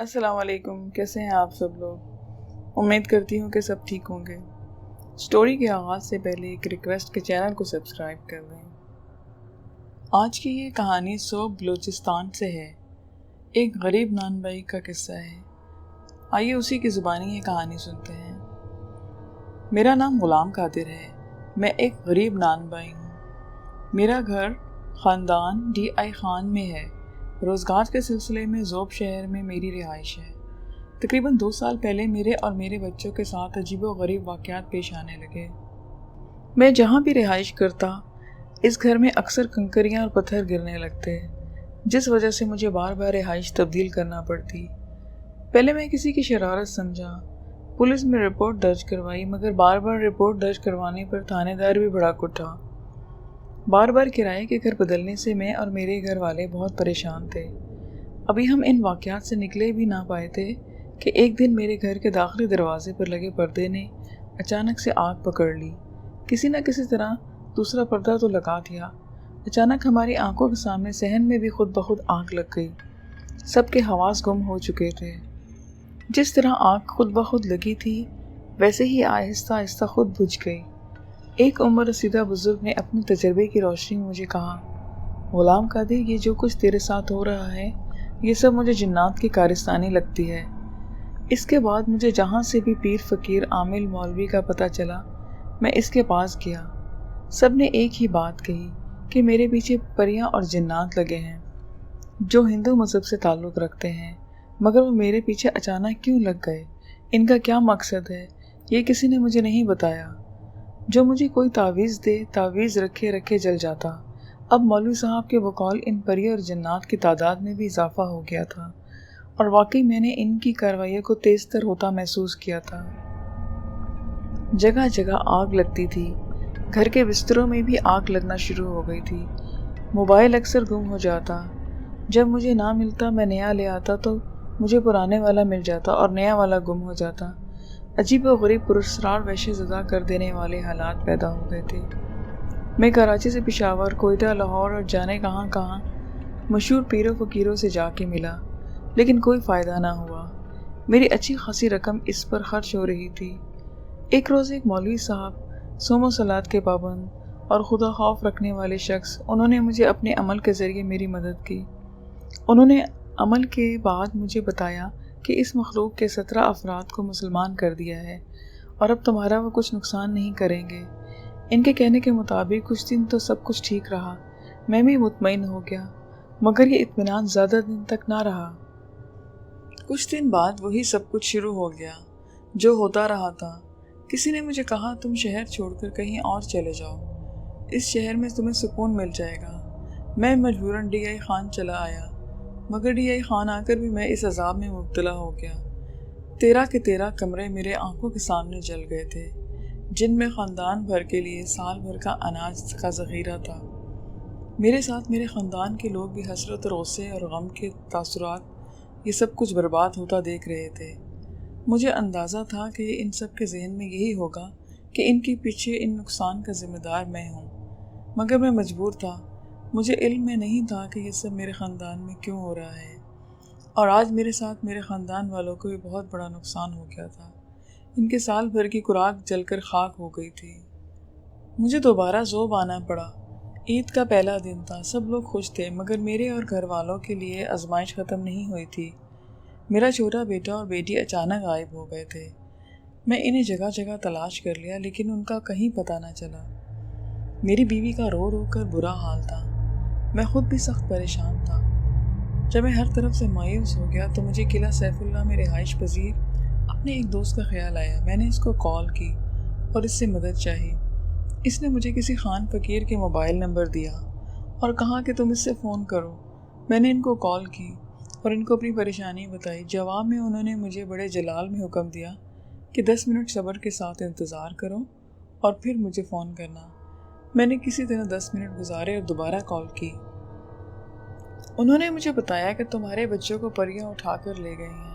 السلام علیکم، کیسے ہیں آپ سب لوگ؟ امید کرتی ہوں کہ سب ٹھیک ہوں گے۔ سٹوری کے آغاز سے پہلے ایک ریکویسٹ کے چینل کو سبسکرائب کر دیں۔ آج کی یہ کہانی صوب بلوچستان سے ہے۔ ایک غریب نان بھائی کا قصہ ہے۔ آئیے اسی کی زبانی یہ کہانی سنتے ہیں۔ میرا نام غلام قادر ہے۔ میں ایک غریب نان بھائی ہوں۔ میرا گھر خاندان ڈی آئی خان میں ہے۔ روزگار کے سلسلے میں زوب شہر میں میری رہائش ہے۔ تقریباً 2 سال پہلے میرے اور میرے بچوں کے ساتھ عجیب و غریب واقعات پیش آنے لگے۔ میں جہاں بھی رہائش کرتا، اس گھر میں اکثر کنکریاں اور پتھر گرنے لگتے، جس وجہ سے مجھے بار بار رہائش تبدیل کرنا پڑتی۔ پہلے میں کسی کی شرارت سمجھا، پولیس میں رپورٹ درج کروائی، مگر بار بار رپورٹ درج کروانے پر تھانے دار بھی بھڑک اٹھا۔ بار بار کرائے کے گھر بدلنے سے میں اور میرے گھر والے بہت پریشان تھے۔ ابھی ہم ان واقعات سے نکلے بھی نہ پائے تھے کہ ایک دن میرے گھر کے داخلی دروازے پر لگے پردے نے اچانک سے آگ پکڑ لی۔ کسی نہ کسی طرح دوسرا پردہ تو لگا دیا۔ اچانک ہماری آنکھوں کے سامنے صحن میں بھی خود بخود آگ لگ گئی۔ سب کے حواس گم ہو چکے تھے۔ جس طرح آگ خود بخود لگی تھی، ویسے ہی آہستہ آہستہ خود بجھ گئی۔ ایک عمر رسیدہ بزرگ نے اپنے تجربے کی روشنی میں مجھے کہا، غلام قادر، یہ جو کچھ تیرے ساتھ ہو رہا ہے، یہ سب مجھے جنات کی کارستانی لگتی ہے۔ اس کے بعد مجھے جہاں سے بھی پیر فقیر عامل مولوی کا پتہ چلا، میں اس کے پاس گیا۔ سب نے ایک ہی بات کہی کہ میرے پیچھے پریاں اور جنات لگے ہیں، جو ہندو مذہب سے تعلق رکھتے ہیں، مگر وہ میرے پیچھے اچانک کیوں لگ گئے؟ ان کا کیا مقصد ہے؟ یہ کسی نے مجھے نہیں بتایا۔ جو مجھے کوئی تعویذ دے، تعویذ رکھے رکھے جل جاتا۔ اب مولوی صاحب کے بقول ان پریوں اور جنات کی تعداد میں بھی اضافہ ہو گیا تھا، اور واقعی میں نے ان کی کارروائیوں کو تیز تر ہوتا محسوس کیا تھا۔ جگہ جگہ آگ لگتی تھی۔ گھر کے بستروں میں بھی آگ لگنا شروع ہو گئی تھی۔ موبائل اکثر گم ہو جاتا۔ جب مجھے نہ ملتا، میں نیا لے آتا تو مجھے پرانے والا مل جاتا اور نیا والا گم ہو جاتا۔ عجیب و غریب پراسرار وحشت زدہ کر دینے والے حالات پیدا ہو گئے تھے۔ میں کراچی سے پشاور، کوئٹہ، لاہور اور جانے کہاں کہاں مشہور پیروں فقیروں سے جا کے ملا، لیکن کوئی فائدہ نہ ہوا۔ میری اچھی خاصی رقم اس پر خرچ ہو رہی تھی۔ ایک روز ایک مولوی صاحب، صوم و صلات کے پابند اور خدا خوف رکھنے والے شخص، انہوں نے مجھے اپنے عمل کے ذریعے میری مدد کی۔ انہوں نے عمل کے بعد مجھے بتایا کہ اس مخلوق کے 17 افراد کو مسلمان کر دیا ہے، اور اب تمہارا وہ کچھ نقصان نہیں کریں گے۔ ان کے کہنے کے مطابق کچھ دن تو سب کچھ ٹھیک رہا۔ میں بھی مطمئن ہو گیا، مگر یہ اطمینان زیادہ دن تک نہ رہا۔ کچھ دن بعد وہی سب کچھ شروع ہو گیا جو ہوتا رہا تھا۔ کسی نے مجھے کہا، تم شہر چھوڑ کر کہیں اور چلے جاؤ، اس شہر میں تمہیں سکون مل جائے گا۔ میں مجبوراً ڈی آئی خان چلا آیا، مگر ڈی آئی خان آ کر بھی میں اس عذاب میں مبتلا ہو گیا۔ 13 کے 13 کمرے میرے آنکھوں کے سامنے جل گئے تھے، جن میں خاندان بھر کے لیے سال بھر کا اناج کا ذخیرہ تھا۔ میرے ساتھ میرے خاندان کے لوگ بھی حسرت اور غصے اور غم کے تاثرات یہ سب کچھ برباد ہوتا دیکھ رہے تھے۔ مجھے اندازہ تھا کہ ان سب کے ذہن میں یہی ہوگا کہ ان کے پیچھے ان نقصان کا ذمہ دار میں ہوں، مگر میں مجبور تھا۔ مجھے علم میں نہیں تھا کہ یہ سب میرے خاندان میں کیوں ہو رہا ہے، اور آج میرے ساتھ میرے خاندان والوں کو بھی بہت بڑا نقصان ہو گیا تھا۔ ان کے سال بھر کی خوراک جل کر خاک ہو گئی تھی۔ مجھے دوبارہ زوب آنا پڑا۔ عید کا پہلا دن تھا، سب لوگ خوش تھے، مگر میرے اور گھر والوں کے لیے آزمائش ختم نہیں ہوئی تھی۔ میرا چھوٹا بیٹا اور بیٹی اچانک غائب ہو گئے تھے۔ میں انہیں جگہ جگہ تلاش کر لیا، لیکن ان کا کہیں پتہ نہ چلا۔ میری بیوی کا رو رو کر برا حال تھا۔ میں خود بھی سخت پریشان تھا۔ جب میں ہر طرف سے مایوس ہو گیا تو مجھے قلعہ سیف اللہ میں رہائش پذیر اپنے ایک دوست کا خیال آیا۔ میں نے اس کو کال کی اور اس سے مدد چاہی۔ اس نے مجھے کسی خان فقیر کے موبائل نمبر دیا اور کہا کہ تم اس سے فون کرو۔ میں نے ان کو کال کی اور ان کو اپنی پریشانی بتائی۔ جواب میں انہوں نے مجھے بڑے جلال میں حکم دیا کہ 10 منٹ صبر کے ساتھ انتظار کرو اور پھر مجھے فون کرنا۔ میں نے کسی طرح 10 منٹ گزارے اور دوبارہ کال کی۔ انہوں نے مجھے بتایا کہ تمہارے بچوں کو پریاں اٹھا کر لے گئے ہیں۔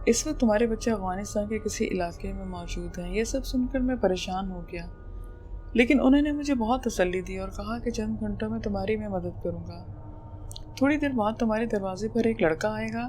اس وقت تمہارے بچے افغانستان کے کسی علاقے میں موجود ہیں۔ یہ سب سن کر میں پریشان ہو گیا، لیکن انہوں نے مجھے بہت تسلی دی اور کہا کہ چند گھنٹوں میں تمہاری میں مدد کروں گا۔ تھوڑی دیر بعد تمہارے دروازے پر ایک لڑکا آئے گا،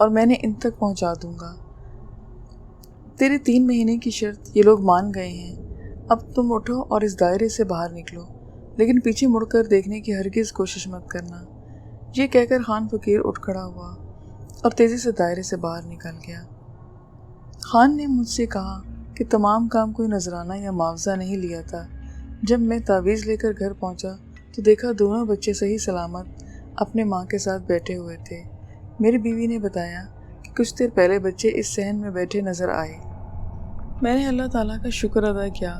اور میں نے ان تک پہنچا دوں گا۔ تیری 3 مہینے کی شرط یہ لوگ مان گئے ہیں، اب تم اٹھو اور اس دائرے سے باہر نکلو، لیکن پیچھے مڑ کر دیکھنے کی ہرگز کوشش مت کرنا۔ یہ کہہ کر خان فقیر اٹھ کھڑا ہوا اور تیزی سے دائرے سے باہر نکل گیا۔ خان نے مجھ سے کہا کہ تمام کام کوئی نذرانہ یا معاوضہ نہیں لیا تھا۔ جب میں تعویذ لے کر گھر پہنچا تو دیکھا دونوں بچے صحیح سلامت اپنے ماں کے ساتھ بیٹھے ہوئے تھے۔ میری بیوی نے بتایا کہ کچھ دیر پہلے بچے اس صحن میں بیٹھے نظر آئے۔ میں نے اللہ تعالیٰ کا شکر ادا کیا۔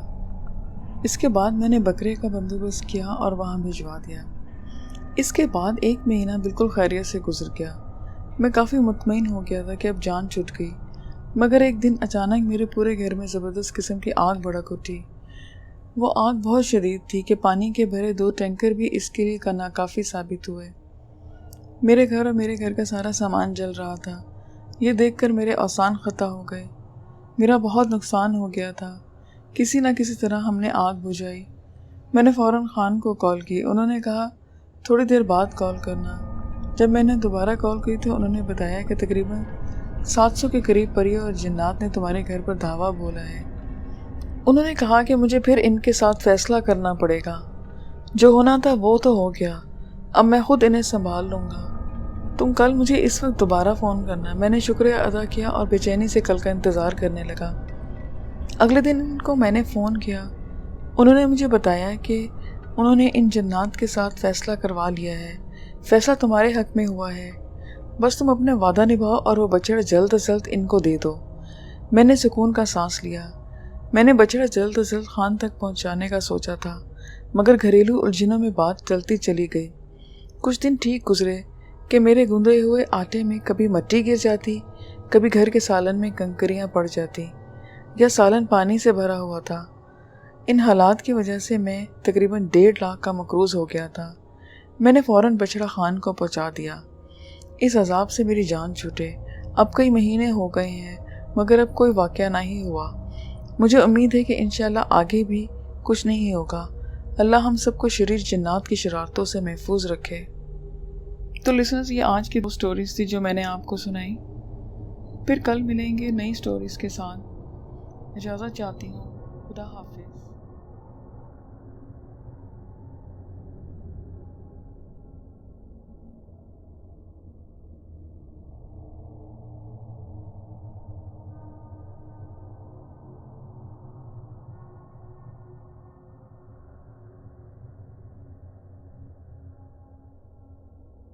اس کے بعد میں نے بکرے کا بندوبست کیا اور وہاں بھجوا دیا۔ اس کے بعد 1 مہینہ بالکل خیریت سے گزر گیا۔ میں کافی مطمئن ہو گیا تھا کہ اب جان چھٹ گئی، مگر ایک دن اچانک میرے پورے گھر میں زبردست قسم کی آگ بھڑک اٹھی۔ وہ آگ بہت شدید تھی کہ پانی کے بھرے 2 ٹینکر بھی اس کے لیے ناکافی ثابت ہوئے۔ میرے گھر اور میرے گھر کا سارا سامان جل رہا تھا۔ یہ دیکھ کر میرے اوزان خطا ہو گئے۔ میرا بہت نقصان ہو گیا تھا۔ کسی نہ کسی طرح ہم نے آگ بجھائی۔ میں نے فوراً خان کو کال کی۔ انہوں نے کہا تھوڑی دیر بعد کال کرنا۔ جب میں نے دوبارہ کال کی تو انہوں نے بتایا کہ تقریباً 700 کے قریب پریوں اور جنات نے تمہارے گھر پر دھاوا بولا ہے۔ انہوں نے کہا کہ مجھے پھر ان کے ساتھ فیصلہ کرنا پڑے گا۔ جو ہونا تھا وہ تو ہو گیا، اب میں خود انہیں سنبھال لوں گا۔ تم کل مجھے اس وقت دوبارہ فون کرنا۔ میں نے شکریہ ادا کیا اور بے چینی سے کل کا انتظار کرنے لگا۔ اگلے دن ان کو میں نے فون کیا۔ انہوں نے مجھے بتایا کہ انہوں نے ان جنات کے ساتھ فیصلہ کروا لیا ہے۔ فیصلہ تمہارے حق میں ہوا ہے، بس تم اپنے وعدہ نبھاؤ اور وہ بچڑا جلد از جلد ان کو دے دو۔ میں نے سکون کا سانس لیا۔ میں نے بچڑا جلد از جلد خان تک پہنچانے کا سوچا تھا، مگر گھریلو الجھنوں میں بات چلتی چلی گئی۔ کچھ دن ٹھیک گزرے کہ میرے گوندے ہوئے آٹے میں کبھی مٹی گر جاتی، کبھی گھر کے سالن میں کنکریاں پڑ جاتی، یا سالن پانی سے بھرا ہوا تھا۔ ان حالات کی وجہ سے میں تقریباً 1.5 لاکھ کا مقروض ہو گیا تھا۔ میں نے فوراً بچڑا خان کو پہنچا دیا۔ اس عذاب سے میری جان چھوٹے۔ اب کئی مہینے ہو گئے ہیں، مگر اب کوئی واقعہ نہیں ہوا۔ مجھے امید ہے کہ انشاءاللہ آگے بھی کچھ نہیں ہوگا۔ اللہ ہم سب کو شریر جنات کی شرارتوں سے محفوظ رکھے۔ تو لسنرز، یہ آج کی 2 سٹوریز تھی جو میں نے آپ کو سنائی۔ پھر کل ملیں گے نئی سٹوریز کے ساتھ۔ اجازت چاہتی ہوں۔ خدا حافظ۔